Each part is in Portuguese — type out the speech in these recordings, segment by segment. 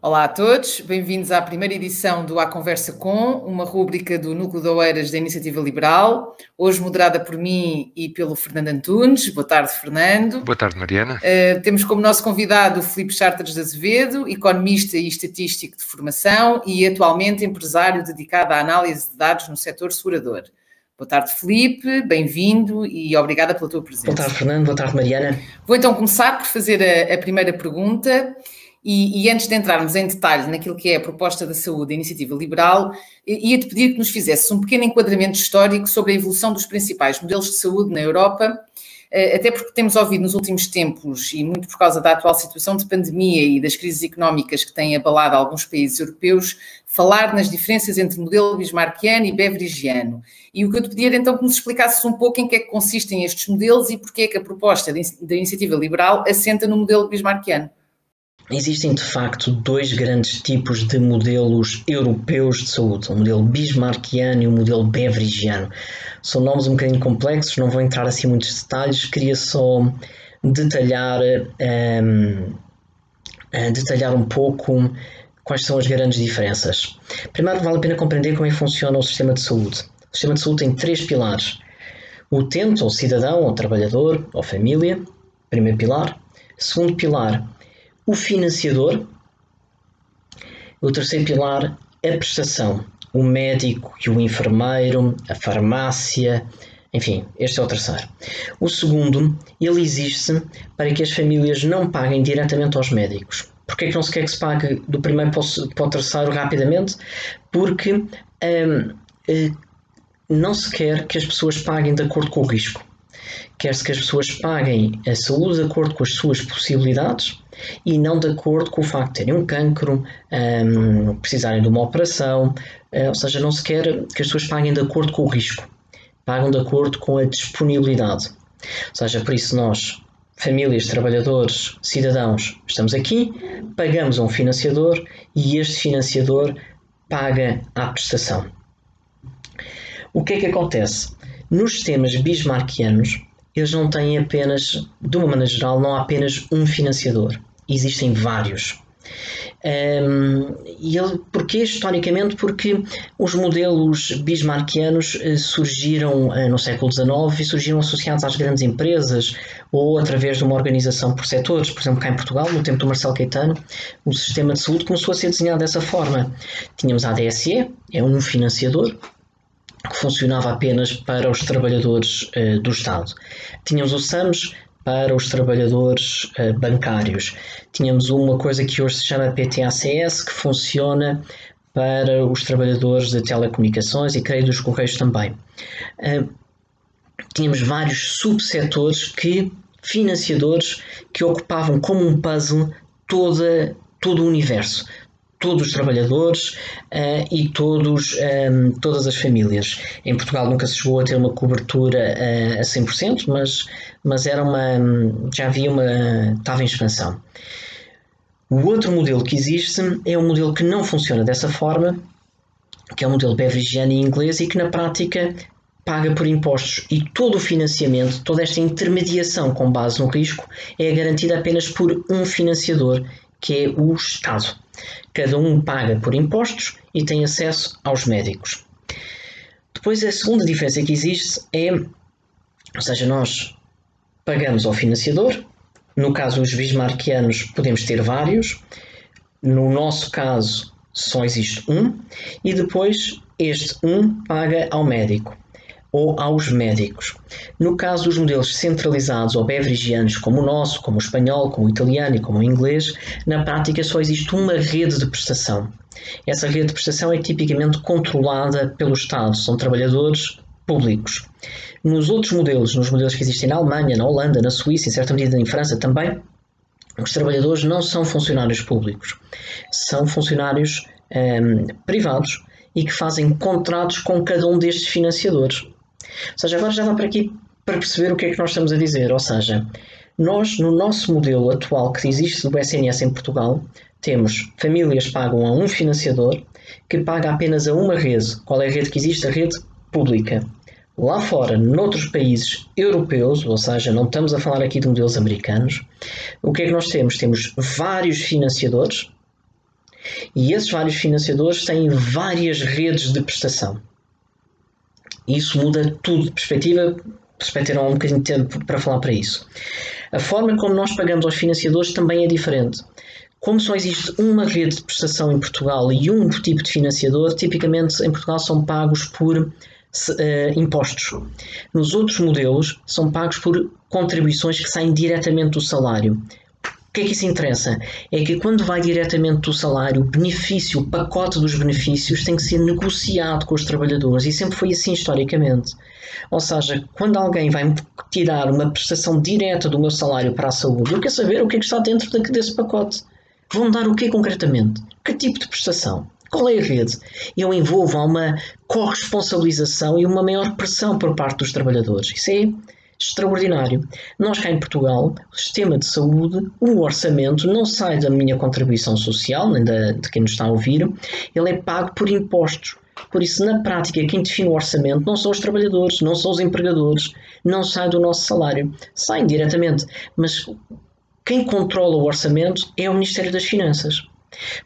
Olá a todos, bem-vindos à primeira edição do À Conversa Com, uma rúbrica do Núcleo de Oeiras da Iniciativa Liberal, hoje moderada por mim e pelo Fernando Antunes. Boa tarde, Fernando. Boa tarde, Mariana. Temos como nosso convidado o Filipe Chartres de Azevedo, economista e estatístico de formação e atualmente empresário dedicado à análise de dados no setor segurador. Boa tarde, Filipe, bem-vindo e obrigada pela tua presença. Boa tarde, Fernando. Boa tarde, Mariana. Vou então começar por fazer a primeira pergunta. E antes de entrarmos em detalhe naquilo que é a proposta da saúde da Iniciativa Liberal, ia-te pedir que nos fizesses um pequeno enquadramento histórico sobre a evolução dos principais modelos de saúde na Europa, até porque temos ouvido nos últimos tempos, e muito por causa da atual situação de pandemia e das crises económicas que têm abalado alguns países europeus, falar nas diferenças entre modelo bismarckiano e beverigiano. E o que eu te pedia era então que nos explicasses um pouco em que é que consistem estes modelos e porque é que a proposta da Iniciativa Liberal assenta no modelo bismarckiano. Existem, de facto, dois grandes tipos de modelos europeus de saúde, o modelo bismarckiano e o modelo beverigiano. São nomes um bocadinho complexos, não vou entrar assim em muitos detalhes, queria só detalhar um pouco quais são as grandes diferenças. Primeiro, vale a pena compreender como é que funciona o sistema de saúde. O sistema de saúde tem três pilares. O utente, ou cidadão, ou trabalhador, ou família, primeiro pilar. Segundo pilar, o financiador. O terceiro pilar, a prestação. O médico e o enfermeiro, a farmácia, enfim, este é o terceiro. O segundo, ele existe para que as famílias não paguem diretamente aos médicos. Porquê é que não se quer que se pague do primeiro para o terceiro rapidamente? Porque não se quer que as pessoas paguem de acordo com o risco. Quer-se que as pessoas paguem a saúde de acordo com as suas possibilidades e não de acordo com o facto de terem um cancro, precisarem de uma operação, ou seja, não se quer que as pessoas paguem de acordo com o risco, pagam de acordo com a disponibilidade. Ou seja, por isso nós, famílias, trabalhadores, cidadãos, estamos aqui, pagamos a um financiador e este financiador paga a prestação. O que é que acontece? Nos sistemas bismarckianos, eles não têm apenas, de uma maneira geral, não há apenas um financiador. Existem vários. Porquê? Historicamente, porque os modelos bismarckianos surgiram no século XIX e surgiram associados às grandes empresas ou através de uma organização por setores. Por exemplo, cá em Portugal, no tempo do Marcelo Caetano, o sistema de saúde começou a ser desenhado dessa forma. Tínhamos a ADSE, é um financiador, que funcionava apenas para os trabalhadores do Estado. Tínhamos o SAMS para os trabalhadores bancários. Tínhamos uma coisa que hoje se chama PTACS, que funciona para os trabalhadores de telecomunicações e creio dos correios também. Tínhamos vários subsetores financiadores que ocupavam como um puzzle todo o universo. Todos os trabalhadores e todas as famílias. Em Portugal nunca se chegou a ter uma cobertura a 100%, mas era estava em expansão. O outro modelo que existe é um modelo que não funciona dessa forma, que é o modelo beverigiano em inglês e que na prática paga por impostos e todo o financiamento, toda esta intermediação com base no risco é garantida apenas por um financiador, que é o Estado. Cada um paga por impostos e tem acesso aos médicos. Depois, a segunda diferença que existe ou seja, nós pagamos ao financiador. No caso, os bismarckianos podemos ter vários. No nosso caso, só existe um. E depois, este um paga ao médico ou aos médicos. No caso dos modelos centralizados ou beverigianos como o nosso, como o espanhol, como o italiano e como o inglês, na prática só existe uma rede de prestação. Essa rede de prestação é tipicamente controlada pelo Estado, são trabalhadores públicos. Nos outros modelos, nos modelos que existem na Alemanha, na Holanda, na Suíça, em certa medida em França também, os trabalhadores não são funcionários públicos, são funcionários privados e que fazem contratos com cada um destes financiadores. Ou seja, agora já dá para aqui para perceber o que é que nós estamos a dizer. Ou seja, nós, no nosso modelo atual que existe do SNS em Portugal, temos famílias que pagam a um financiador que paga apenas a uma rede. Qual é a rede que existe? A rede pública. Lá fora, noutros países europeus, ou seja, não estamos a falar aqui de modelos americanos, o que é que nós temos? Temos vários financiadores E esses vários financiadores têm várias redes de prestação. Isso muda tudo de perspectiva. Vocês terão um bocadinho de tempo para falar para isso. A forma como nós pagamos aos financiadores também é diferente. Como só existe uma rede de prestação em Portugal e um tipo de financiador, tipicamente em Portugal são pagos por impostos. Nos outros modelos são pagos por contribuições que saem diretamente do salário. O que é que isso interessa? É que quando vai diretamente do salário, o benefício, o pacote dos benefícios tem que ser negociado com os trabalhadores, e sempre foi assim historicamente. Ou seja, quando alguém vai tirar uma prestação direta do meu salário para a saúde, eu quero saber o que é que está dentro desse pacote. Vão dar o quê concretamente? Que tipo de prestação? Qual é a rede? Eu envolvo uma corresponsabilização e uma maior pressão por parte dos trabalhadores. Isso é extraordinário. Nós cá em Portugal, o sistema de saúde, o orçamento não sai da minha contribuição social, nem de quem nos está a ouvir, ele é pago por impostos. Por isso, na prática, quem define o orçamento não são os trabalhadores, não são os empregadores, não sai do nosso salário. Saem diretamente, mas quem controla o orçamento é o Ministério das Finanças.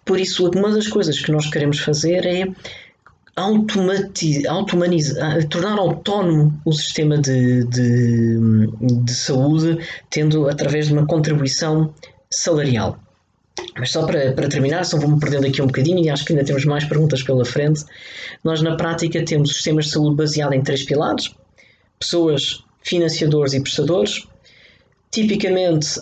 Por isso, uma das coisas que nós queremos fazer é tornar autónomo o sistema de saúde, tendo através de uma contribuição salarial. Mas só para terminar, só vou-me perdendo aqui um bocadinho e acho que ainda temos mais perguntas pela frente. Nós na prática temos sistemas de saúde baseado em 3 pilares: pessoas, financiadores e prestadores. Tipicamente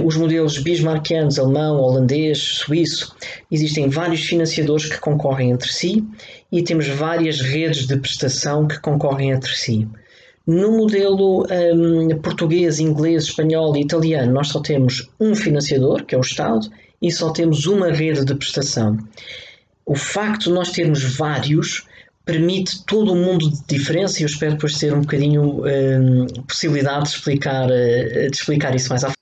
os modelos bismarckianos, alemão, holandês, suíço, existem vários financiadores que concorrem entre si e temos várias redes de prestação que concorrem entre si. No modelo português, inglês, espanhol e italiano, nós só temos um financiador, que é o Estado, e só temos uma rede de prestação. O facto de nós termos vários permite todo um mundo de diferença, e eu espero depois ter um bocadinho possibilidade de explicar isso mais à frente.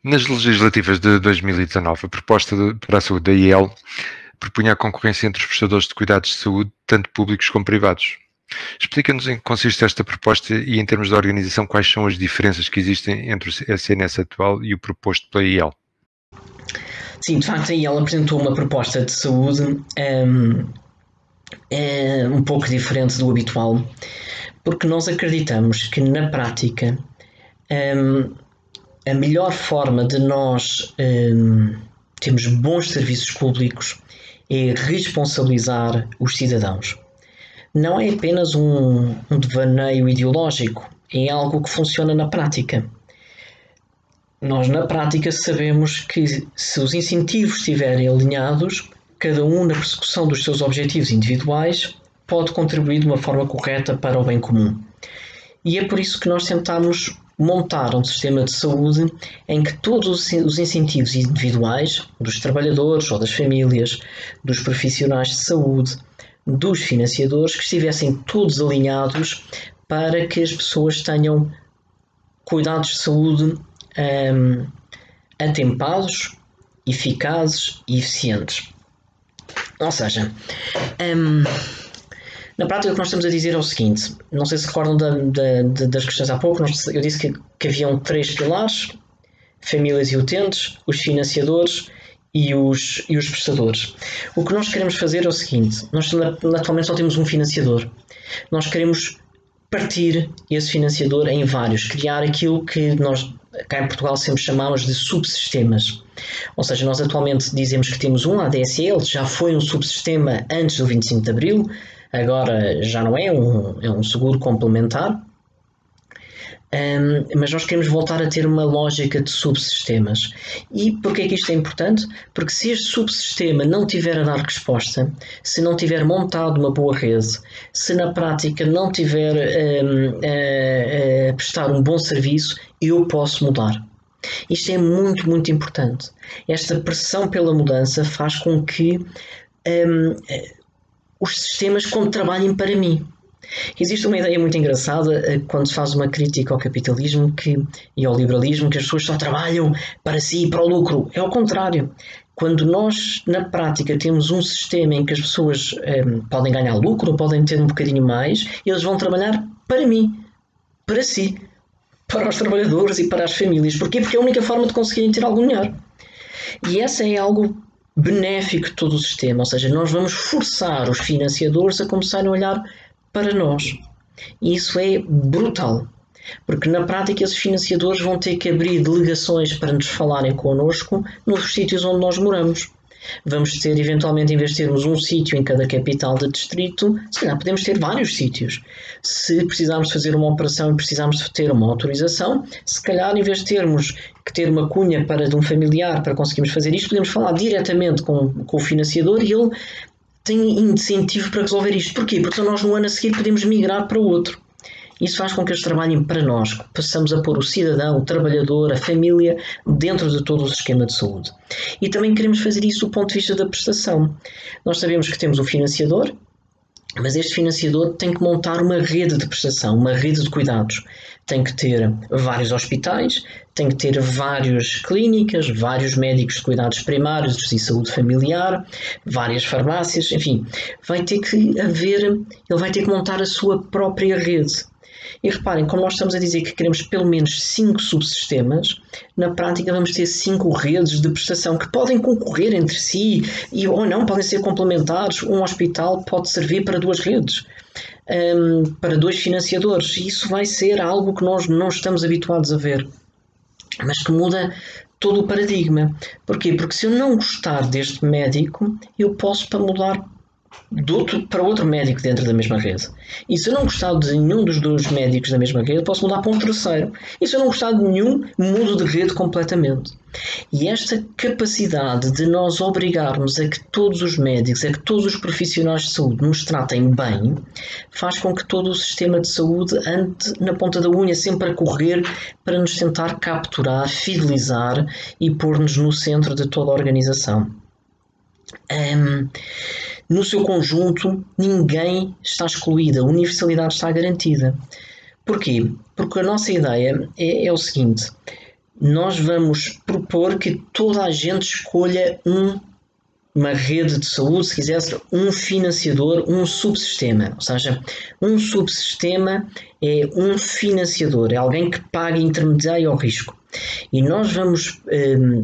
Nas legislativas de 2019, a proposta para a saúde da IEL propunha a concorrência entre os prestadores de cuidados de saúde, tanto públicos como privados. Explica-nos em que consiste esta proposta e, em termos de organização, quais são as diferenças que existem entre o SNS atual e o proposto pela IEL. Sim, de facto, a IEL apresentou uma proposta de saúde um pouco diferente do habitual, porque nós acreditamos que, na prática, a melhor forma de nós termos bons serviços públicos é responsabilizar os cidadãos. Não é apenas um devaneio ideológico, é algo que funciona na prática. Nós, na prática, sabemos que se os incentivos estiverem alinhados, cada um na persecução dos seus objetivos individuais pode contribuir de uma forma correta para o bem comum. E é por isso que nós tentamos montar um sistema de saúde em que todos os incentivos individuais dos trabalhadores ou das famílias, dos profissionais de saúde, dos financiadores, que estivessem todos alinhados para que as pessoas tenham cuidados de saúde atempados, eficazes e eficientes. Ou seja, na prática o que nós estamos a dizer é o seguinte: não sei se recordam das questões há pouco, eu disse que haviam 3 pilares: famílias e utentes, os financiadores e os prestadores. O que nós queremos fazer é o seguinte: nós atualmente só temos um financiador. Nós queremos partir esse financiador em vários, criar aquilo que nós cá em Portugal sempre chamamos de subsistemas. Ou seja, nós atualmente dizemos que temos um ADSL, já foi um subsistema antes do 25 de Abril, agora já não é, é um seguro complementar. Mas nós queremos voltar a ter uma lógica de subsistemas. E porquê é que isto é importante? Porque se este subsistema não tiver a dar resposta, se não tiver montado uma boa rede, se na prática não tiver a prestar um bom serviço, eu posso mudar. Isto é muito, muito importante. Esta pressão pela mudança faz com que os sistemas trabalhem para mim. Existe uma ideia muito engraçada quando se faz uma crítica ao capitalismo e ao liberalismo, que as pessoas só trabalham para si e para o lucro. É ao contrário. Quando nós, na prática, temos um sistema em que as pessoas podem ganhar lucro, podem ter um bocadinho mais, eles vão trabalhar para mim, para si, para os trabalhadores e para as famílias. Porquê? Porque é a única forma de conseguirem ter algo melhor. E essa é algo benéfico de todo o sistema, ou seja, nós vamos forçar os financiadores a começarem a olhar para nós. E isso é brutal, porque na prática esses financiadores vão ter que abrir delegações para nos falarem connosco nos sítios onde nós moramos. Vamos ter, eventualmente, em vez de termos um sítio em cada capital de distrito, se calhar podemos ter vários sítios. Se precisarmos fazer uma operação e precisarmos de ter uma autorização, se calhar, em vez de termos que ter uma cunha de um familiar para conseguirmos fazer isto, podemos falar diretamente com o financiador e ele tem incentivo para resolver isto. Porquê? Porque nós no ano a seguir podemos migrar para outro. Isso faz com que eles trabalhem para nós, que passamos a pôr o cidadão, o trabalhador, a família dentro de todo o sistema de saúde. E também queremos fazer isso do ponto de vista da prestação. Nós sabemos que temos o financiador, mas este financiador tem que montar uma rede de prestação, uma rede de cuidados. Tem que ter vários hospitais, tem que ter várias clínicas, vários médicos de cuidados primários e saúde familiar, várias farmácias, enfim, ele vai ter que montar a sua própria rede. E reparem, como nós estamos a dizer que queremos pelo menos 5 subsistemas, na prática vamos ter 5 redes de prestação que podem concorrer entre si ou não, podem ser complementares. Um hospital pode servir para 2 redes, para 2 financiadores. E isso vai ser algo que nós não estamos habituados a ver, mas que muda todo o paradigma. Porquê? Porque se eu não gostar deste médico, eu posso mudar para outro médico dentro da mesma rede. E se eu não gostar de nenhum dos 2 médicos da mesma rede, posso mudar para um terceiro. E se eu não gostar de nenhum, mudo de rede completamente. E esta capacidade de nós obrigarmos a que todos os médicos, a que todos os profissionais de saúde nos tratem bem, faz com que todo o sistema de saúde ande na ponta da unha, sempre a correr para nos tentar capturar, fidelizar e pôr-nos no centro de toda a organização. No seu conjunto, ninguém está excluído, a universalidade está garantida. Porquê? Porque a nossa ideia é o seguinte: nós vamos propor que toda a gente escolha uma rede de saúde, se quisesse, um financiador, um subsistema. Ou seja, um subsistema é um financiador, é alguém que paga e intermedia ao risco. E nós vamos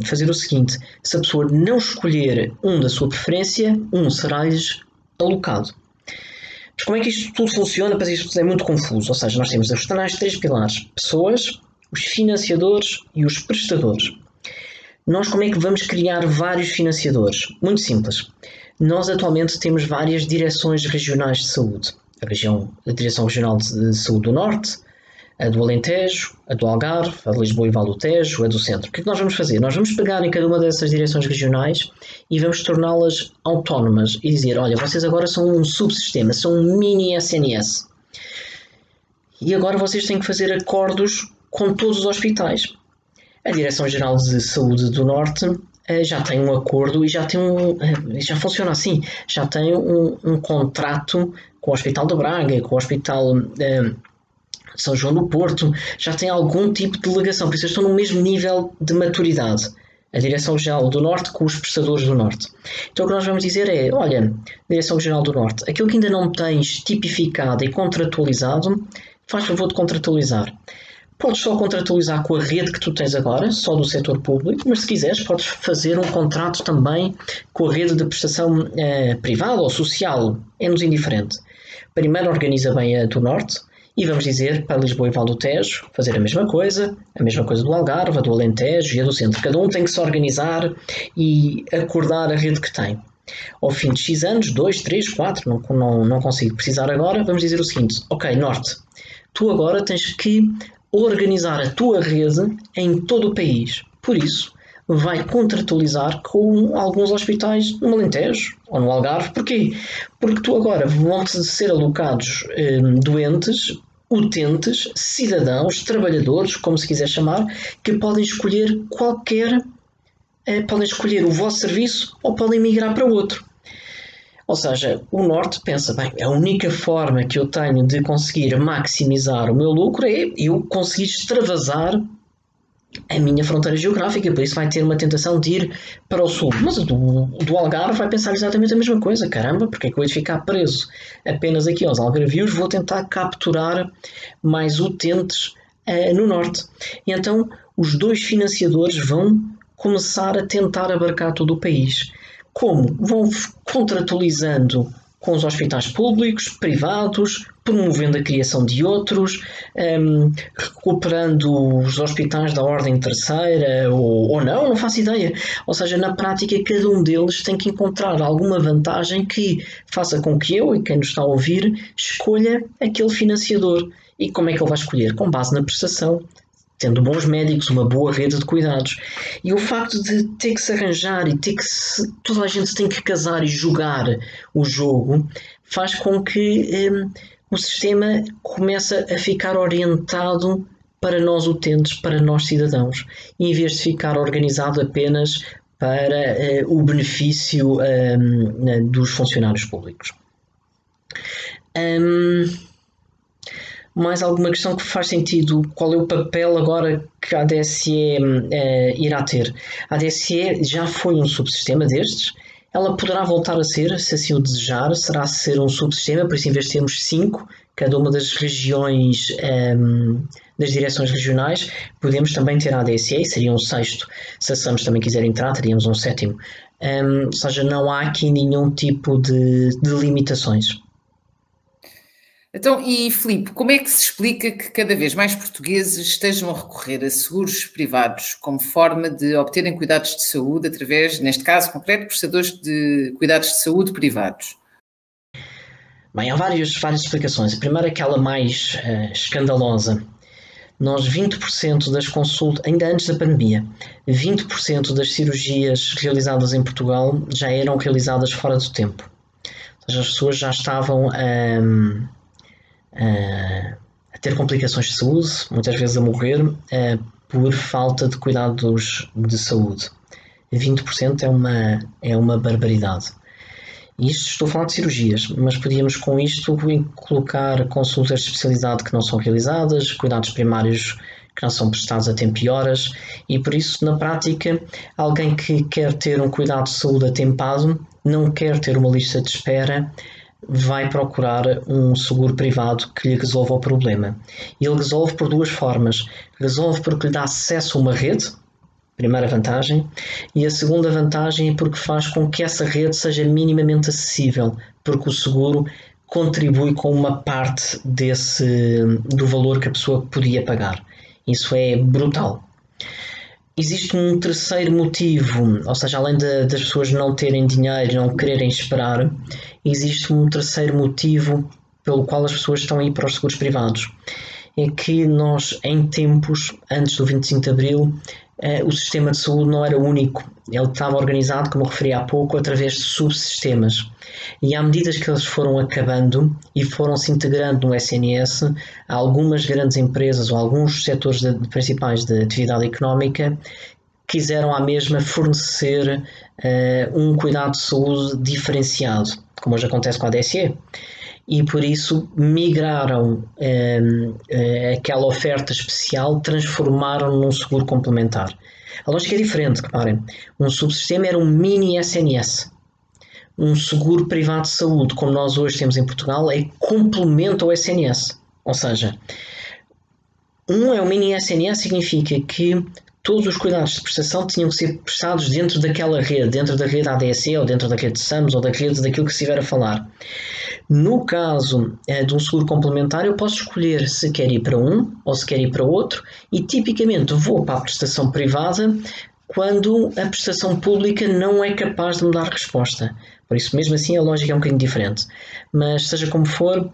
fazer o seguinte: se a pessoa não escolher um da sua preferência, um será-lhes alocado. Mas como é que isto tudo funciona? Para isto é muito confuso. Ou seja, nós temos os tais 3 pilares: pessoas, os financiadores e os prestadores. Nós como é que vamos criar vários financiadores? Muito simples. Nós atualmente temos várias direções regionais de saúde. A Direção Regional de Saúde do Norte, a do Alentejo, a do Algarve, a de Lisboa e Vale do Tejo, a do Centro. O que é que nós vamos fazer? Nós vamos pegar em cada uma dessas direções regionais e vamos torná-las autónomas e dizer: olha, vocês agora são um subsistema, são um mini SNS. E agora vocês têm que fazer acordos com todos os hospitais. A Direção-Geral de Saúde do Norte já tem um acordo e já funciona assim, já tem um contrato com o Hospital de Braga, com o Hospital São João do Porto, já tem algum tipo de delegação, por isso estão no mesmo nível de maturidade. A Direção-Geral do Norte com os prestadores do Norte. Então o que nós vamos dizer é: olha, Direção-Geral do Norte, aquilo que ainda não tens tipificado e contratualizado, faz favor de contratualizar. Podes só contratualizar com a rede que tu tens agora, só do setor público, mas se quiseres podes fazer um contrato também com a rede de prestação privada ou social, é-nos indiferente. Primeiro organiza bem a do Norte e vamos dizer para Lisboa e Vale do Tejo fazer a mesma coisa do Algarve, a do Alentejo e a do Centro. Cada um tem que se organizar e acordar a rede que tem. Ao fim de X anos, 2, 3, 4, não consigo precisar agora, vamos dizer o seguinte: ok, Norte, tu agora tens que organizar a tua rede em todo o país. Por isso, vai contratualizar com alguns hospitais no Alentejo ou no Algarve. Porquê? Porque tu agora vão-te ser alocados doentes, utentes, cidadãos, trabalhadores, como se quiser chamar, que podem escolher podem escolher o vosso serviço ou podem migrar para outro. Ou seja, o Norte pensa: bem, a única forma que eu tenho de conseguir maximizar o meu lucro é eu conseguir extravasar a minha fronteira geográfica, por isso vai ter uma tentação de ir para o Sul. Mas o do Algarve vai pensar exatamente a mesma coisa: caramba, porque é que eu vou ficar preso apenas aqui aos algarvios, vou tentar capturar mais utentes no Norte. E então os 2 financiadores vão começar a tentar abarcar todo o país. Como? Vão contratualizando com os hospitais públicos, privados, promovendo a criação de outros, recuperando os hospitais da ordem terceira, ou não faço ideia. Ou seja, na prática, cada um deles tem que encontrar alguma vantagem que faça com que eu e quem nos está a ouvir escolha aquele financiador. E como é que ele vai escolher? Com base na prestação, tendo bons médicos, uma boa rede de cuidados. E o facto de ter que se arranjar e toda a gente tem que casar e jogar o jogo faz com que o sistema comece a ficar orientado para nós utentes, para nós cidadãos, em vez de ficar organizado apenas para o benefício dos funcionários públicos. Mais alguma questão que faz sentido? Qual é o papel agora que a ADSE irá ter? A ADSE já foi um subsistema destes. Ela poderá voltar a ser, se assim o desejar, será ser um subsistema, por isso em vez de termos 5, cada uma das regiões, das direções regionais, podemos também ter a ADSE, seria um 6º. Se a SAMS também quiser entrar, teríamos um 7º. Ou seja, não há aqui nenhum tipo de limitações. Então, e Filipe, como é que se explica que cada vez mais portugueses estejam a recorrer a seguros privados como forma de obterem cuidados de saúde através, neste caso concreto, prestadores de cuidados de saúde privados? Bem, há várias explicações. A primeira é aquela mais escandalosa. Nós, 20% das consultas, ainda antes da pandemia, 20% das cirurgias realizadas em Portugal já eram realizadas fora do tempo. Ou seja, as pessoas já estavam a ter complicações de saúde, muitas vezes a morrer, por falta de cuidados de saúde. 20% é uma barbaridade. E isto estou a falar de cirurgias, mas podíamos com isto colocar consultas de especialidade que não são realizadas, cuidados primários que não são prestados a tempo e horas, e por isso, na prática, alguém que quer ter um cuidado de saúde atempado, não quer ter uma lista de espera, vai procurar um seguro privado que lhe resolva o problema. E ele resolve por duas formas. Resolve porque lhe dá acesso a uma rede, primeira vantagem, e a segunda vantagem é porque faz com que essa rede seja minimamente acessível, porque o seguro contribui com uma parte do valor que a pessoa podia pagar. Isso é brutal. Existe um terceiro motivo, ou seja, além das pessoas não terem dinheiro, não quererem esperar, existe um terceiro motivo pelo qual as pessoas estão a ir para os seguros privados. É que nós, em tempos, antes do 25 de Abril, o sistema de saúde não era único. Ele estava organizado, como referi há pouco, através de subsistemas. E à medida que eles foram acabando e foram se integrando no SNS, algumas grandes empresas ou alguns setores principais de atividade económica quiseram à mesma fornecer um cuidado de saúde diferenciado, como hoje acontece com a ADSE. E por isso migraram aquela oferta especial, transformaram num seguro complementar. A lógica é diferente, reparem. Um subsistema era um mini SNS. Um seguro privado de saúde, como nós hoje temos em Portugal, é complemento ao SNS. Ou seja, é um mini SNS, significa que todos os cuidados de prestação tinham que ser prestados dentro daquela rede, dentro da rede ADSE, ou dentro da rede SAMS, ou da rede daquilo que se estiver a falar. No caso de um seguro complementar, eu posso escolher se quer ir para um ou se quer ir para outro, e tipicamente vou para a prestação privada quando a prestação pública não é capaz de me dar resposta. Por isso, mesmo assim, a lógica é um bocadinho diferente. Mas, seja como for,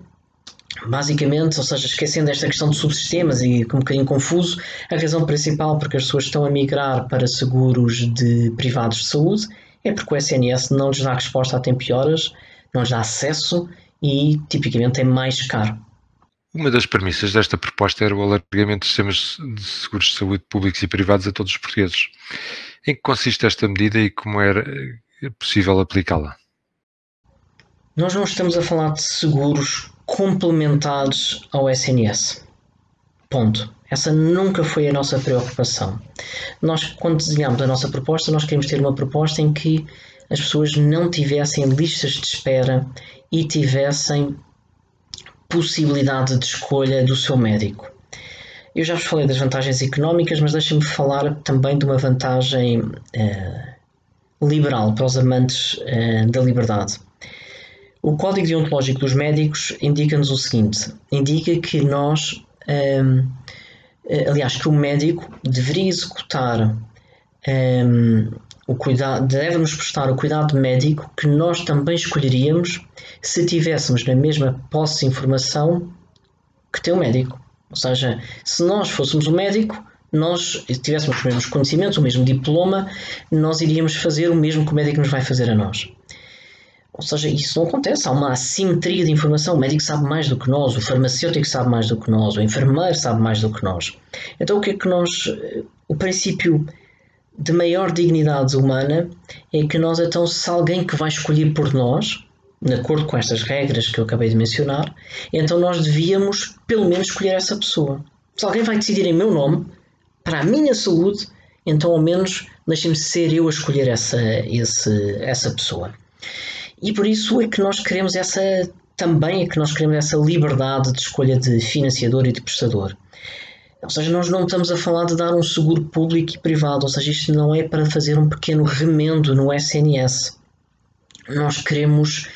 basicamente, ou seja, esquecendo esta questão de subsistemas e um bocadinho confuso, a razão principal porque as pessoas estão a migrar para seguros privados de saúde é porque o SNS não lhes dá resposta a tempo e horas, não lhes dá acesso e tipicamente é mais caro. Uma das premissas desta proposta era o alargamento de sistemas de seguros de saúde públicos e privados a todos os portugueses. Em que consiste esta medida e como era possível aplicá-la? Nós não estamos a falar de seguros complementares ao SNS. Ponto. Essa nunca foi a nossa preocupação. Nós, quando desenhamos a nossa proposta, nós queremos ter uma proposta em que as pessoas não tivessem listas de espera e tivessem possibilidade de escolha do seu médico. Eu já vos falei das vantagens económicas, mas deixem-me falar também de uma vantagem liberal para os amantes da liberdade. O Código Deontológico dos Médicos indica-nos o seguinte: indica que nós, aliás, que o médico deveria executar o cuidado, deve-nos prestar o cuidado médico que nós também escolheríamos se tivéssemos na mesma posse de informação que tem o médico. Ou seja, se nós fôssemos um médico, nós tivéssemos os mesmos conhecimentos, o mesmo diploma, nós iríamos fazer o mesmo que o médico nos vai fazer a nós. Ou seja, isso não acontece, há uma assimetria de informação, o médico sabe mais do que nós, o farmacêutico sabe mais do que nós, o enfermeiro sabe mais do que nós. Então o que é que o princípio de maior dignidade humana é que nós, então, se alguém que vai escolher por nós, de acordo com estas regras que eu acabei de mencionar, então nós devíamos pelo menos escolher essa pessoa. Se alguém vai decidir em meu nome, para a minha saúde, então ao menos deixem-me ser eu a escolher essa pessoa. E por isso é que nós queremos essa liberdade de escolha de financiador e de prestador. Ou seja, nós não estamos a falar de dar um seguro público e privado, ou seja, isto não é para fazer um pequeno remendo no SNS. Nós queremos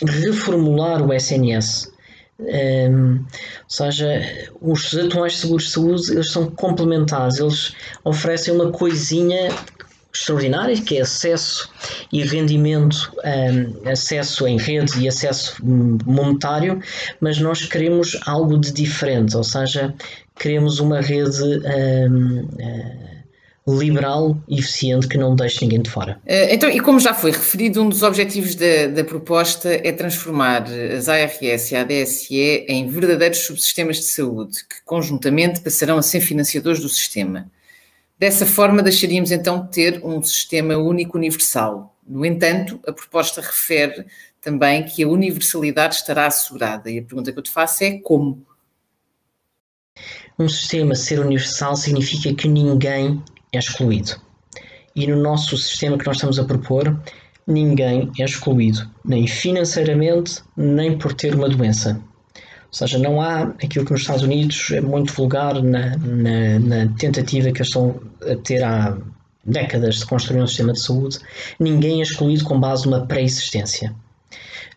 reformular o SNS. Ou seja, os atuais seguros de saúde, eles são complementares, eles oferecem uma coisinha extraordinária, que é acesso e rendimento, acesso em rede e acesso monetário, mas nós queremos algo de diferente, ou seja, queremos uma rede liberal e eficiente que não deixe ninguém de fora. Então, e como já foi referido, um dos objetivos da proposta é transformar as ARS e a ADSE em verdadeiros subsistemas de saúde, que conjuntamente passarão a ser financiadores do sistema. Dessa forma, deixaríamos então de ter um sistema único universal. No entanto, a proposta refere também que a universalidade estará assegurada. E a pergunta que eu te faço é como? Um sistema ser universal significa que ninguém é excluído. E no nosso sistema que nós estamos a propor, ninguém é excluído, nem financeiramente, nem por ter uma doença. Ou seja, não há aquilo que nos Estados Unidos é muito vulgar na tentativa que eles estão a ter há décadas de construir um sistema de saúde. Ninguém é excluído com base numa pré-existência.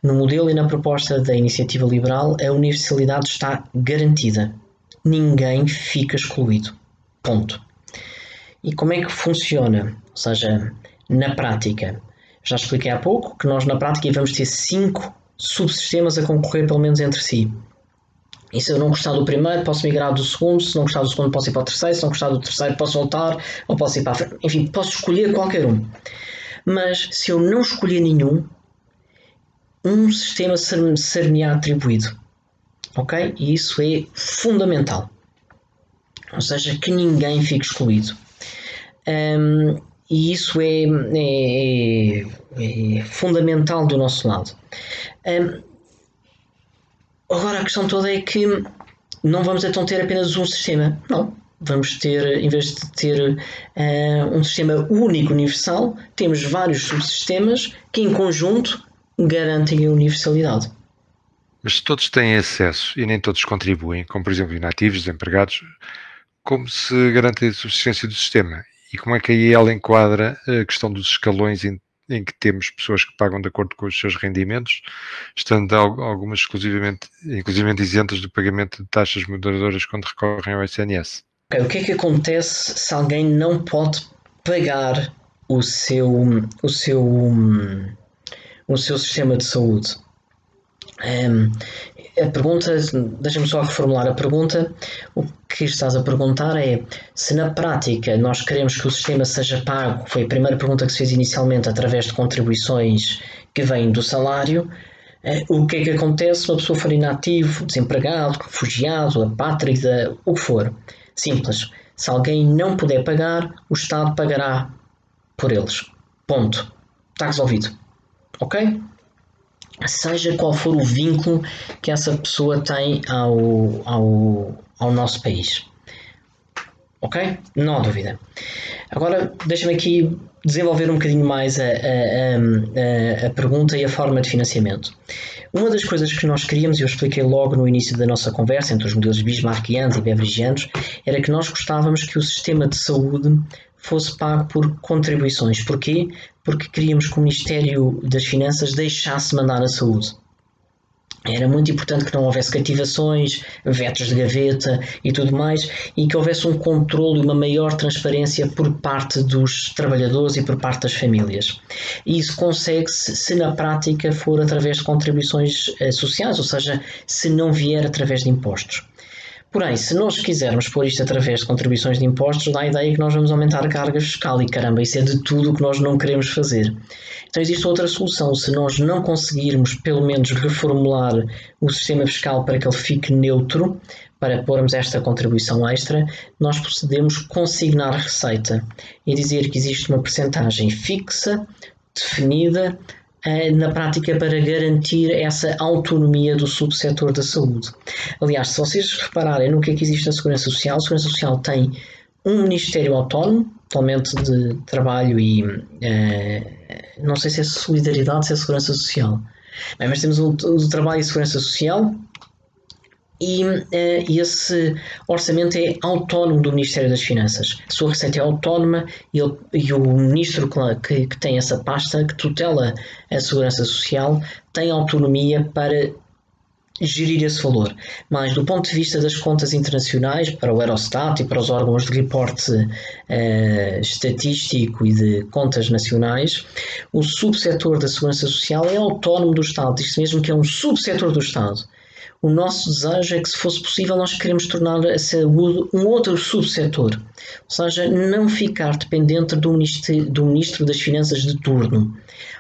No modelo e na proposta da iniciativa liberal, a universalidade está garantida. Ninguém fica excluído. Ponto. E como é que funciona? Ou seja, na prática, já expliquei há pouco que nós na prática vamos ter 5 subsistemas a concorrer pelo menos entre si. E se eu não gostar do primeiro, posso migrar do segundo, se não gostar do segundo, posso ir para o terceiro, se não gostar do terceiro, posso voltar, ou posso ir para a frente. Enfim, posso escolher qualquer um. Mas se eu não escolher nenhum, um sistema ser-me-á atribuído. Ok? E isso é fundamental. Ou seja, que ninguém fique excluído. E isso é fundamental do nosso lado. Agora a questão toda é que não vamos então ter apenas um sistema. Não. Vamos ter, em vez de ter um sistema único, universal, temos vários subsistemas que em conjunto garantem a universalidade. Mas se todos têm acesso e nem todos contribuem, como por exemplo inativos, desempregados, como se garante a subsistência do sistema? E como é que aí ela enquadra a questão dos escalões em que temos pessoas que pagam de acordo com os seus rendimentos, estando algumas inclusivamente isentas do pagamento de taxas moderadoras quando recorrem ao SNS? Okay, o que é que acontece se alguém não pode pagar o seu sistema de saúde? A pergunta, deixa-me só reformular a pergunta. O que estás a perguntar é se na prática nós queremos que o sistema seja pago, foi a primeira pergunta que se fez inicialmente, através de contribuições que vêm do salário. O que é que acontece se uma pessoa for inativo, desempregado, refugiado, apátrida, o que for? Simples. Se alguém não puder pagar, o Estado pagará por eles. Ponto. Está resolvido. Ok? Seja qual for o vínculo que essa pessoa tem ao nosso país. Ok? Não há dúvida. Agora, deixa-me aqui desenvolver um bocadinho mais a pergunta e a forma de financiamento. Uma das coisas que nós queríamos, e eu expliquei logo no início da nossa conversa entre os modelos bismarckianos e beveridgeanos, era que nós gostávamos que o sistema de saúde fosse pago por contribuições. Porquê? Porque queríamos que o Ministério das Finanças deixasse mandar na saúde. Era muito importante que não houvesse cativações, vetos de gaveta e tudo mais, e que houvesse um controle e uma maior transparência por parte dos trabalhadores e por parte das famílias. E isso consegue-se se na prática for através de contribuições sociais, ou seja, se não vier através de impostos. Porém, se nós quisermos pôr isto através de contribuições de impostos, dá a ideia que nós vamos aumentar a carga fiscal e caramba, isso é de tudo o que nós não queremos fazer. Então existe outra solução, se nós não conseguirmos pelo menos reformular o sistema fiscal para que ele fique neutro, para pormos esta contribuição extra, nós procedemos consignar receita e dizer que existe uma percentagem fixa, definida, na prática para garantir essa autonomia do subsetor da saúde. Aliás, se vocês repararem no que é que existe na Segurança Social, a Segurança Social tem um Ministério Autónomo, totalmente de trabalho e não sei se é solidariedade, se é Segurança Social, mas temos o trabalho e Segurança Social e esse orçamento é autónomo do Ministério das Finanças. A sua receita é autónoma e o ministro que tem essa pasta, que tutela a Segurança Social, tem autonomia para gerir esse valor. Mas do ponto de vista das contas internacionais, para o Eurostat e para os órgãos de reporte estatístico e de contas nacionais, o subsetor da Segurança Social é autónomo do Estado, diz-se mesmo que é um subsetor do Estado. O nosso desejo é que, se fosse possível, nós queremos tornar a saúde um outro subsetor, ou seja, não ficar dependente do Ministro das Finanças de turno. Ou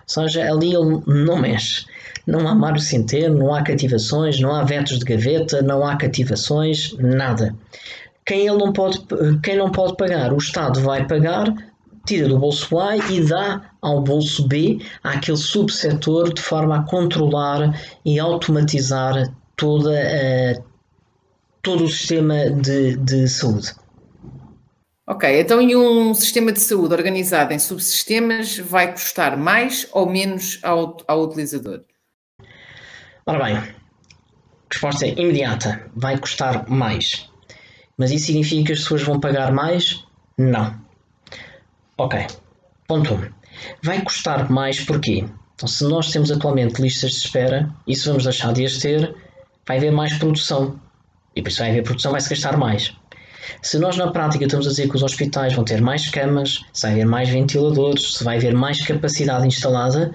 seja, ali ele não mexe. Não há Mário Centeno, não há cativações, não há vetos de gaveta, não há cativações, nada. Quem não pode pagar, o Estado vai pagar, tira do bolso A e dá ao bolso B, àquele subsetor, de forma a controlar e automatizar todo o sistema de saúde. Ok, então e um sistema de saúde organizado em subsistemas vai custar mais ou menos ao utilizador? Ora bem, resposta imediata, vai custar mais. Mas isso significa que as pessoas vão pagar mais? Não. Ok, ponto 1. Vai custar mais porquê? Então, se nós temos atualmente listas de espera, e se vamos deixar de as ter, vai haver mais produção. E por isso vai haver produção, vai-se gastar mais. Se nós na prática estamos a dizer que os hospitais vão ter mais camas, se vai haver mais ventiladores, se vai haver mais capacidade instalada,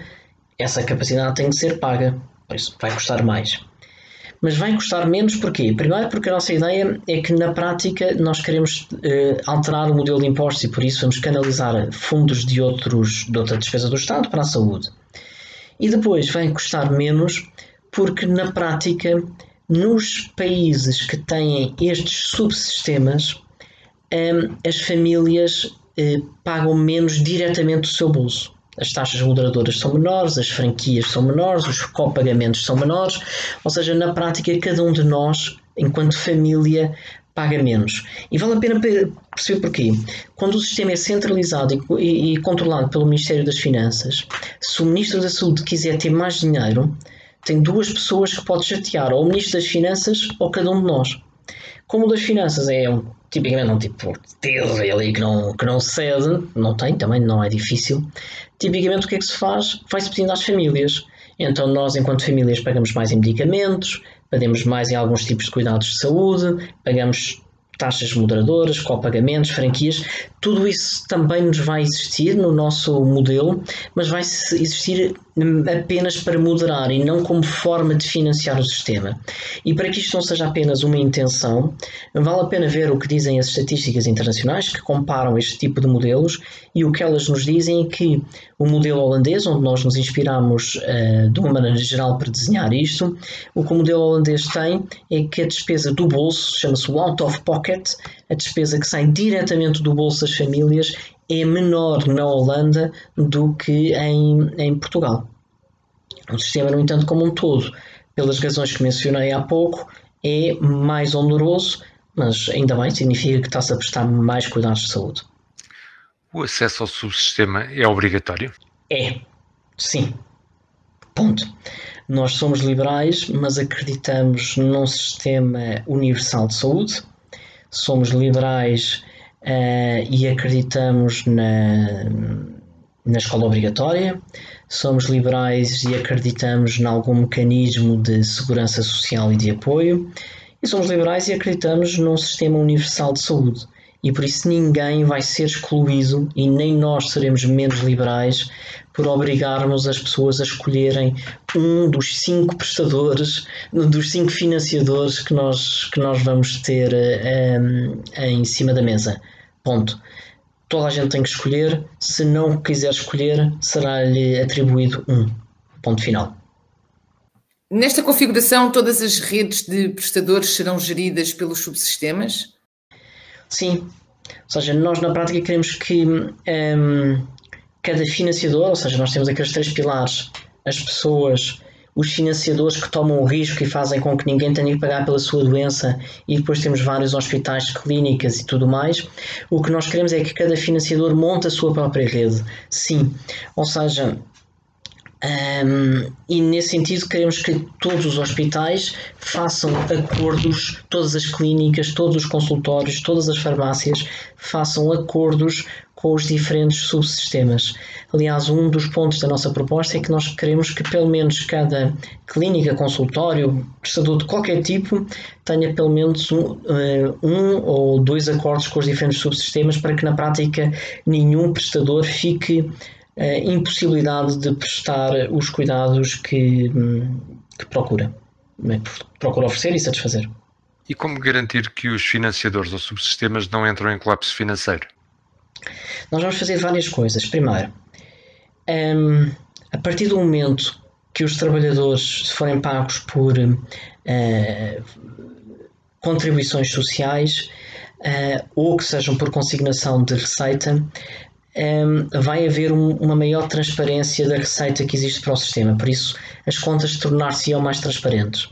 essa capacidade tem que ser paga. Por isso vai custar mais. Mas vai custar menos porquê? Primeiro porque a nossa ideia é que na prática nós queremos alterar o modelo de impostos e por isso vamos canalizar fundos de outra despesa do Estado para a saúde. E depois vai custar menos porque na prática nos países que têm estes subsistemas as famílias pagam menos diretamente do seu bolso. As taxas moderadoras são menores, as franquias são menores, os copagamentos são menores, ou seja, na prática cada um de nós, enquanto família, paga menos. E vale a pena perceber porquê. Quando o sistema é centralizado e controlado pelo Ministério das Finanças, se o Ministro da Saúde quiser ter mais dinheiro, tem duas pessoas que pode chatear, ou o Ministro das Finanças ou cada um de nós. Como o das Finanças é tipicamente um tipo de ali que não cede, não tem, também não é difícil. Tipicamente o que é que se faz? Vai-se pedindo às famílias. Então nós, enquanto famílias, pagamos mais em medicamentos, pagamos mais em alguns tipos de cuidados de saúde, pagamos taxas moderadoras, copagamentos, franquias, tudo isso também nos vai existir no nosso modelo, mas vai existir apenas para moderar e não como forma de financiar o sistema. E para que isto não seja apenas uma intenção, vale a pena ver o que dizem as estatísticas internacionais que comparam este tipo de modelos, e o que elas nos dizem é que o modelo holandês, onde nós nos inspiramos de uma maneira geral para desenhar isto, o que o modelo holandês tem é que a despesa do bolso, chama-se o out of pocket, a despesa que sai diretamente do bolso das famílias é menor na Holanda do que em Portugal. O sistema, no entanto, como um todo, pelas razões que mencionei há pouco, é mais oneroso, mas ainda bem, significa que está-se a prestar mais cuidados de saúde. O acesso ao subsistema é obrigatório? É, sim. Ponto. Nós somos liberais, mas acreditamos num sistema universal de saúde. Somos liberais e acreditamos na escola obrigatória. Somos liberais e acreditamos em algum mecanismo de segurança social e de apoio. E somos liberais e acreditamos num sistema universal de saúde. E por isso ninguém vai ser excluído e nem nós seremos menos liberais por obrigarmos as pessoas a escolherem um dos 5 prestadores, dos 5 financiadores que nós vamos ter em cima da mesa. Ponto. Toda a gente tem que escolher. Se não quiser escolher, será-lhe atribuído um. Ponto final. Nesta configuração, todas as redes de prestadores serão geridas pelos subsistemas? Sim, ou seja, nós na prática queremos que cada financiador, ou seja, nós temos aqueles 3 pilares, as pessoas, os financiadores que tomam o risco e fazem com que ninguém tenha que pagar pela sua doença, e depois temos vários hospitais, clínicas e tudo mais. O que nós queremos é que cada financiador monte a sua própria rede, sim, ou seja... e nesse sentido queremos que todos os hospitais façam acordos, todas as clínicas, todos os consultórios, todas as farmácias façam acordos com os diferentes subsistemas. Aliás, um dos pontos da nossa proposta é que nós queremos que pelo menos cada clínica, consultório, prestador de qualquer tipo tenha pelo menos um ou 2 acordos com os diferentes subsistemas, para que na prática nenhum prestador fique impossibilidade de prestar os cuidados que procura oferecer e satisfazer. E como garantir que os financiadores ou subsistemas não entram em colapso financeiro? Nós vamos fazer várias coisas. Primeiro, a partir do momento que os trabalhadores forem pagos por contribuições sociais ou que sejam por consignação de receita, vai haver uma maior transparência da receita que existe para o sistema, por isso as contas tornar-se-ão mais transparentes.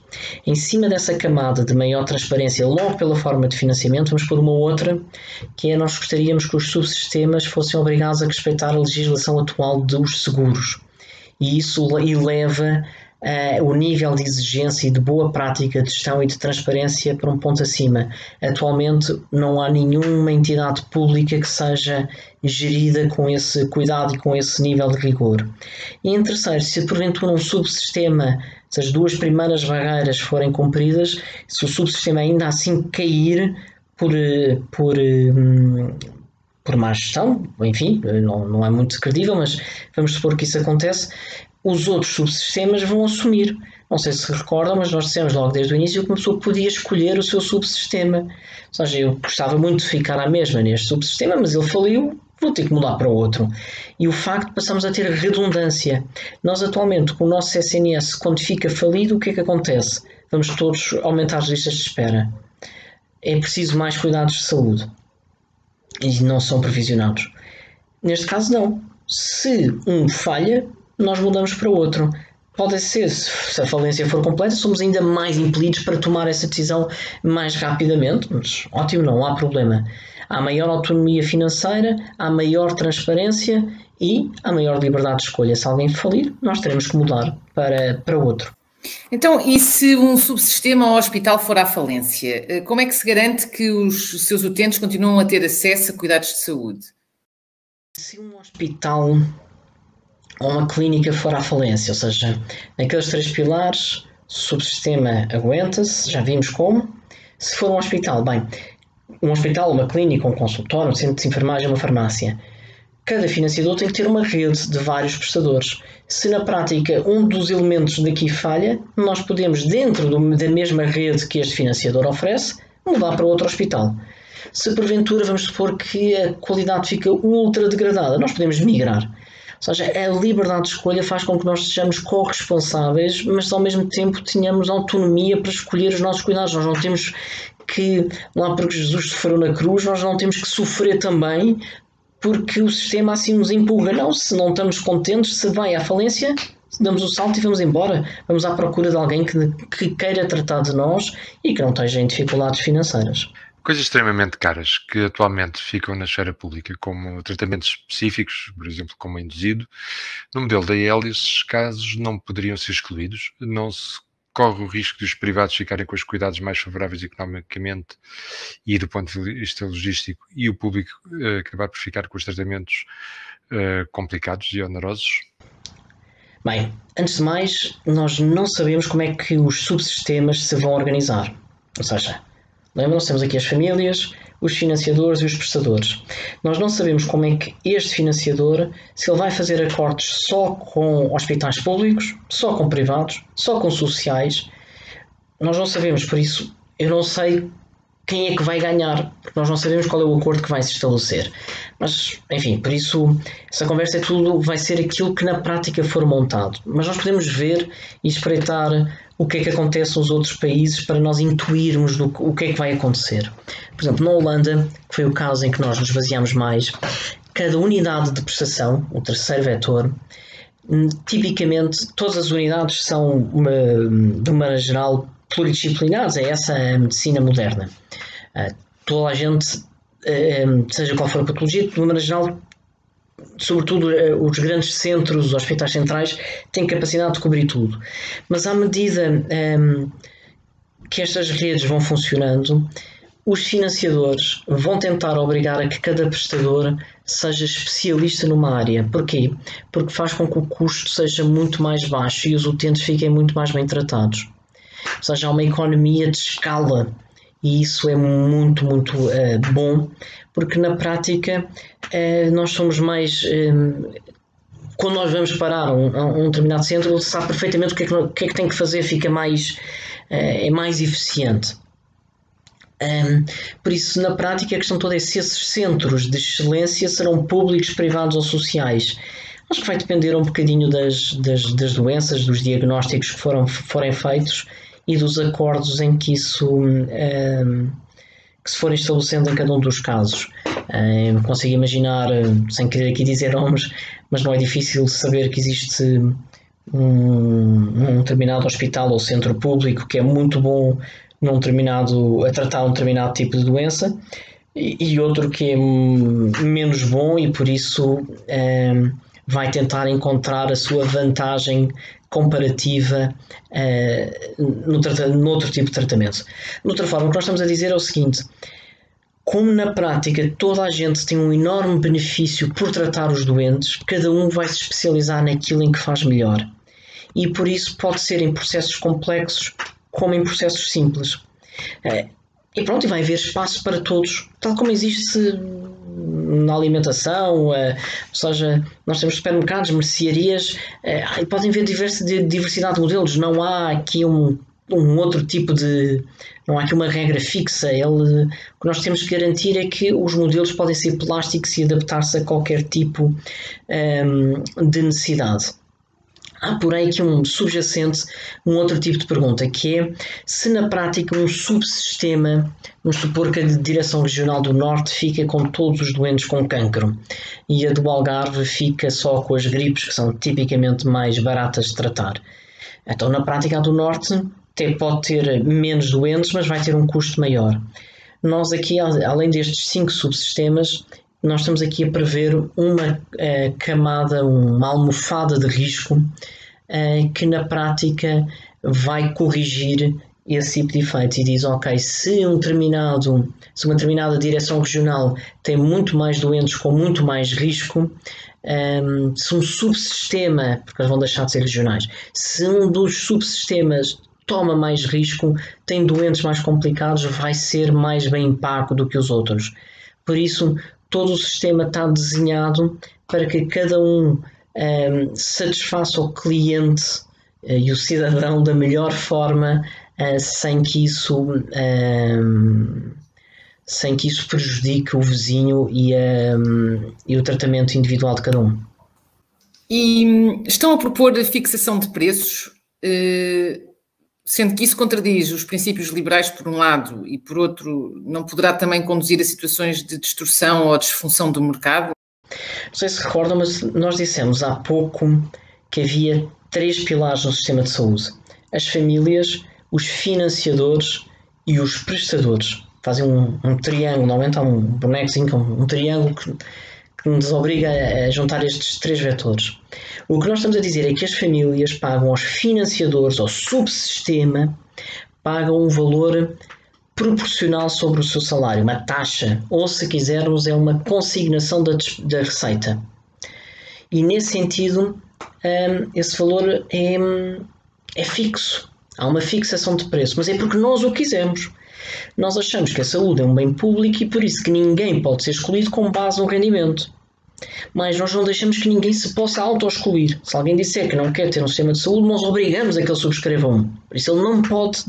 Em cima dessa camada de maior transparência, logo pela forma de financiamento, vamos pôr uma outra, que é: nós gostaríamos que os subsistemas fossem obrigados a respeitar a legislação atual dos seguros, e isso eleva o nível de exigência e de boa prática de gestão e de transparência para um ponto acima. Atualmente não há nenhuma entidade pública que seja gerida com esse cuidado e com esse nível de rigor. E em terceiro, se porventura um subsistema, se as 2 primeiras barreiras forem cumpridas, se o subsistema ainda assim cair por má gestão, enfim, não é muito credível, mas vamos supor que isso acontece, os outros subsistemas vão assumir. Não sei se recordam, mas nós dissemos logo desde o início que uma pessoa podia escolher o seu subsistema. Ou seja, eu gostava muito de ficar à mesma neste subsistema, mas ele faliu, vou ter que mudar para outro. E o facto de passamos a ter redundância. Nós atualmente, com o nosso SNS, quando fica falido, o que é que acontece? Vamos todos aumentar as listas de espera. É preciso mais cuidados de saúde. E não são provisionados. Neste caso, não. Se um falha, nós mudamos para outro. Pode ser, se a falência for completa, somos ainda mais impelidos para tomar essa decisão mais rapidamente, mas ótimo, não há problema. Há maior autonomia financeira, há maior transparência e há maior liberdade de escolha. Se alguém falir, nós teremos que mudar para outro. Então, e se um subsistema ou hospital for à falência, como é que se garante que os seus utentes continuam a ter acesso a cuidados de saúde? Se um hospital ou uma clínica for à falência, ou seja, naqueles 3 pilares, o subsistema aguenta-se, já vimos como. Se for um hospital, bem, um hospital, uma clínica, um consultório, um centro de enfermagem, uma farmácia, cada financiador tem que ter uma rede de vários prestadores. Se na prática um dos elementos daqui falha, nós podemos, dentro da mesma rede que este financiador oferece, mudar para outro hospital. Se porventura vamos supor que a qualidade fica ultra degradada, nós podemos migrar. Ou seja, a liberdade de escolha faz com que nós sejamos corresponsáveis, mas ao mesmo tempo tenhamos autonomia para escolher os nossos cuidados. Nós não temos que, lá porque Jesus sofreu na cruz, nós não temos que sofrer também porque o sistema assim nos empurra. Não, se não estamos contentes, se vai à falência, damos o salto e vamos embora. Vamos à procura de alguém que queira tratar de nós e que não esteja em dificuldades financeiras. Coisas extremamente caras que atualmente ficam na esfera pública, como tratamentos específicos, por exemplo, como o induzido. No modelo da IEL, esses casos não poderiam ser excluídos, não se corre o risco de os privados ficarem com os cuidados mais favoráveis economicamente e do ponto de vista logístico, e o público acabar por ficar com os tratamentos complicados e onerosos? Bem, antes de mais, nós não sabemos como é que os subsistemas se vão organizar. Ou seja, lembram-se, temos aqui as famílias, os financiadores e os prestadores. Nós não sabemos como é que este financiador, se ele vai fazer acordos só com hospitais públicos, só com privados, só com sociais. Nós não sabemos, por isso eu não sei quem é que vai ganhar, porque nós não sabemos qual é o acordo que vai se estabelecer. Mas, enfim, por isso, essa conversa é tudo, vai ser aquilo que na prática for montado. Mas nós podemos ver e espreitar o que é que acontece nos outros países para nós intuirmos o que é que vai acontecer. Por exemplo, na Holanda, que foi o caso em que nós nos baseamos mais, cada unidade de prestação, o terceiro vetor, tipicamente todas as unidades são, de uma maneira geral, pluridisciplinares. É essa a medicina moderna. Toda a gente, seja qual for a patologia, de uma maneira geral, sobretudo os grandes centros, os hospitais centrais, têm capacidade de cobrir tudo. Mas à medida que estas redes vão funcionando, os financiadores vão tentar obrigar a que cada prestador seja especialista numa área. Porquê? Porque faz com que o custo seja muito mais baixo e os utentes fiquem muito mais bem tratados. Ou seja, há uma economia de escala e isso é muito, muito bom, porque na prática nós somos mais... quando nós vamos parar a um determinado centro, ele sabe perfeitamente o que é que tem que fazer, fica mais, é mais eficiente. Por isso, na prática, a questão toda é se esses centros de excelência serão públicos, privados ou sociais. Acho que vai depender um bocadinho das doenças, dos diagnósticos que forem feitos e dos acordos em que isso que se forem estabelecendo em cada um dos casos. Consigo imaginar, sem querer aqui dizer nomes, mas não é difícil saber que existe um determinado hospital ou centro público que é muito bom a tratar um determinado tipo de doença e outro que é menos bom e por isso vai tentar encontrar a sua vantagem comparativa noutro tipo de tratamento. De outra forma, o que nós estamos a dizer é o seguinte: como na prática toda a gente tem um enorme benefício por tratar os doentes, cada um vai se especializar naquilo em que faz melhor. E por isso pode ser em processos complexos como em processos simples. E pronto, e vai haver espaço para todos, tal como existe na alimentação, ou seja, nós temos supermercados, mercearias, e podem haver diversidade de modelos, não há aqui um outro tipo de... não há aqui uma regra fixa. O que nós temos que garantir é que os modelos podem ser plásticos e adaptar-se a qualquer tipo de necessidade. Há, porém, aqui um subjacente, um outro tipo de pergunta, que é se na prática um subsistema, vamos supor que a Direção Regional do Norte fica com todos os doentes com cancro e a do Algarve fica só com as gripes, que são tipicamente mais baratas de tratar. Então, na prática, a do Norte até pode ter menos doentes, mas vai ter um custo maior. Nós aqui, além destes 5 subsistemas, nós estamos aqui a prever uma camada, uma almofada de risco que na prática vai corrigir esse tipo de efeitos e diz, ok, se uma determinada direção regional tem muito mais doentes com muito mais risco, se um subsistema, porque eles vão deixar de ser regionais, se um dos subsistemas toma mais risco, tem doentes mais complicados, vai ser mais bem pago do que os outros. Por isso, todo o sistema está desenhado para que cada um satisfaça o cliente e o cidadão da melhor forma, sem que isso prejudique o vizinho e o tratamento individual de cada um. E estão a propor a fixação de preços, sendo que isso contradiz os princípios liberais por um lado e por outro não poderá também conduzir a situações de distorção ou disfunção do mercado? Não sei se recordam, mas nós dissemos há pouco que havia 3 pilares no sistema de saúde: as famílias, os financiadores e os prestadores. fazem um triângulo, normalmente há um bonecozinho, um triângulo que nos obriga a juntar estes 3 vetores. O que nós estamos a dizer é que as famílias pagam aos financiadores, ao subsistema, pagam um valor proporcional sobre o seu salário, uma taxa, ou se quisermos é uma consignação da receita. E nesse sentido, esse valor é fixo. Há uma fixação de preço, mas é porque nós o quisemos. Nós achamos que a saúde é um bem público e por isso que ninguém pode ser excluído com base no rendimento. Mas nós não deixamos que ninguém se possa auto-excluir. Se alguém disser que não quer ter um sistema de saúde, nós obrigamos a que ele subscreva um. Por isso ele não pode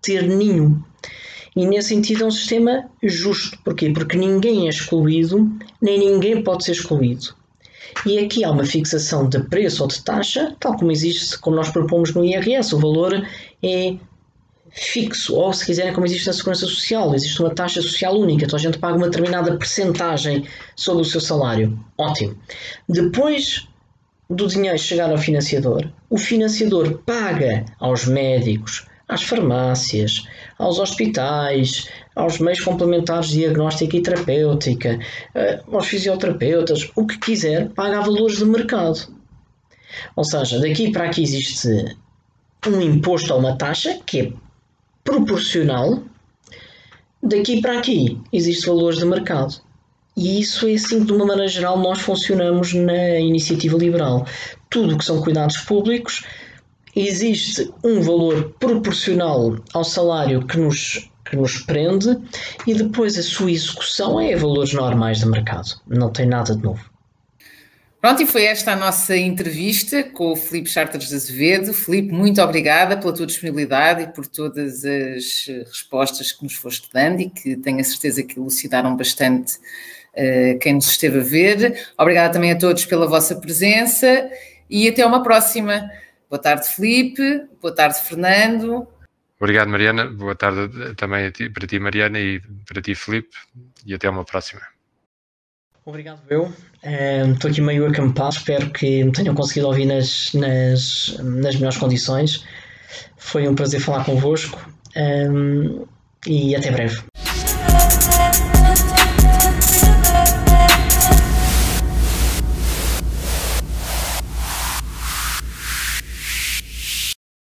ter nenhum. E nesse sentido é um sistema justo. Porquê? Porque ninguém é excluído, nem ninguém pode ser excluído. E aqui há uma fixação de preço ou de taxa, tal como existe, como nós propomos no IRS. O valor é fixo, ou se quiserem como existe na Segurança Social, existe uma taxa social única, então a gente paga uma determinada percentagem sobre o seu salário. Ótimo. Depois do dinheiro chegar ao financiador, o financiador paga aos médicos, às farmácias, aos hospitais, aos meios complementares de diagnóstica e terapêutica, aos fisioterapeutas, o que quiser, paga a valores de mercado. Ou seja, daqui para aqui existe um imposto ou uma taxa que é proporcional, daqui para aqui existem valores de mercado. E isso é assim que, de uma maneira geral, nós funcionamos na iniciativa liberal. Tudo o que são cuidados públicos, existe um valor proporcional ao salário que nos prende e depois a sua execução é a valores normais de mercado. Não tem nada de novo. Pronto, e foi esta a nossa entrevista com o Filipe Chartres de Azevedo. Filipe, muito obrigada pela tua disponibilidade e por todas as respostas que nos foste dando e que tenho a certeza que elucidaram bastante quem nos esteve a ver. Obrigada também a todos pela vossa presença e até uma próxima. Boa tarde, Filipe. Boa tarde, Fernando. Obrigado, Mariana. Boa tarde também para ti, Mariana, e para ti, Filipe. E até uma próxima. Obrigado, eu. Estou aqui meio acampado. Espero que me tenham conseguido ouvir nas melhores condições. Foi um prazer falar convosco e até breve.